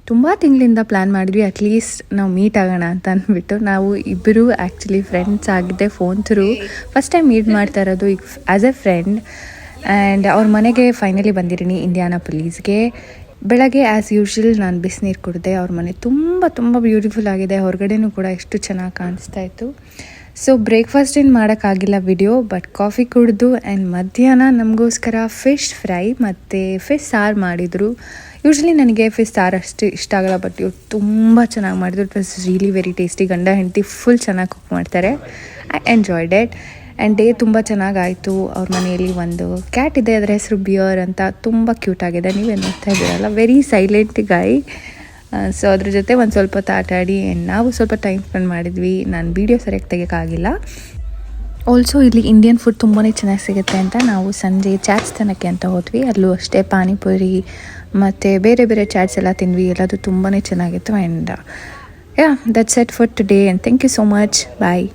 ತುಂಬ ತಿಂಗಳಿಂದ ಪ್ಲ್ಯಾನ್ ಮಾಡಿದ್ವಿ ಅಟ್ಲೀಸ್ಟ್ ನಾವು ಮೀಟ್ ಆಗೋಣ ಅಂತ ಅಂದ್ಬಿಟ್ಟು. ನಾವು ಇಬ್ಬರು ಆ್ಯಕ್ಚುಲಿ ಫ್ರೆಂಡ್ಸ್ ಆಗಿದ್ದೆ phone through. First time meet ಮಾಡ್ತಾ ಇರೋದು ಈಗ ಆ್ಯಸ್ ಎ ಫ್ರೆಂಡ್. ಆ್ಯಂಡ್ ಅವ್ರ ಮನೆಗೆ ಫೈನಲಿ ಬಂದಿದ್ದೀನಿ ಇಂಡಿಯಾನಾಪೊಲೀಸ್ಗೆ. ಬೆಳಗ್ಗೆ ಆ್ಯಸ್ ಯೂಶ್ವಲ್ ನಾನು ಬಿಸಿನೀರು ಕುಡಿದೆ. ಅವ್ರ ಮನೆ ತುಂಬ ತುಂಬ ಬ್ಯೂಟಿಫುಲ್ ಆಗಿದೆ. ಹೊರಗಡೆನೂ ಕೂಡ ಎಷ್ಟು ಚೆನ್ನಾಗಿ ಕಾಣಿಸ್ತಾ ಇತ್ತು. ಸೊ ಬ್ರೇಕ್ಫಾಸ್ಟ್ ಏನು ಮಾಡೋಕ್ಕಾಗಿಲ್ಲ ವಿಡಿಯೋ, ಬಟ್ ಕಾಫಿ ಕುಡಿದು ಆ್ಯಂಡ್ ಮಧ್ಯಾಹ್ನ ನಮಗೋಸ್ಕರ ಫಿಶ್ ಫ್ರೈ ಮತ್ತು ಫಿಶ್ ಸಾರು ಮಾಡಿದರು. ಯೂಶ್ವಲಿ ನನಗೆ ಫಿಶ್ ಸಾರು ಅಷ್ಟು ಇಷ್ಟ ಆಗಲ್ಲ, ಬಟ್ ಇವ್ರು ತುಂಬ ಚೆನ್ನಾಗಿ ಮಾಡಿದ್ರು. It was really very tasty. ಗಂಡ ಹೆಂಡತಿ ಫುಲ್ ಚೆನ್ನಾಗಿ ಕುಕ್ ಮಾಡ್ತಾರೆ. I enjoyed it. And day ತುಂಬ ಚೆನ್ನಾಗಾಯಿತು. ಅವ್ರ ಮನೆಯಲ್ಲಿ ಒಂದು ಕ್ಯಾಟ್ ಇದೆ, ಅದರ ಹೆಸರು ಬಿಯರ್ ಅಂತ. ತುಂಬ ಕ್ಯೂಟಾಗಿದೆ. ನೀವೇ ನೋಡ್ತಾ ಇದ್ದೀರಲ್ಲ, ವೆರಿ ಸೈಲೆಂಟ್ ಗಾಯ್. ಸೊ ಅದ್ರ ಜೊತೆ ಒಂದು ಸ್ವಲ್ಪ ಹೊತ್ತು ಆಟಾಡಿ ನಾವು ಸ್ವಲ್ಪ ಟೈಮ್ ಸ್ಪೆಂಡ್ ಮಾಡಿದ್ವಿ. ನಾನು ವೀಡಿಯೋ ಸರಿಯಾಗಿ ತೆಗೋಕ್ಕಾಗಿಲ್ಲ. ಆಲ್ಸೋ ಇಲ್ಲಿ ಇಂಡಿಯನ್ ಫುಡ್ ತುಂಬಾ ಚೆನ್ನಾಗಿ ಸಿಗುತ್ತೆ ಅಂತ ನಾವು ಸಂಜೆ ಚಾಟ್ಸ್ ತಿನ್ನೋಕ್ಕೆ ಅಂತ ಹೋದ್ವಿ. ಅಲ್ಲೂ ಅಷ್ಟೇ ಪಾನಿಪುರಿ ಮತ್ತು ಬೇರೆ ಬೇರೆ ಚಾಟ್ಸ್ ಎಲ್ಲ ತಿಂದ್ವಿ. ಎಲ್ಲದು ತುಂಬಾ ಚೆನ್ನಾಗಿತ್ತು. And yeah, that's it for today and thank you so much. Bye.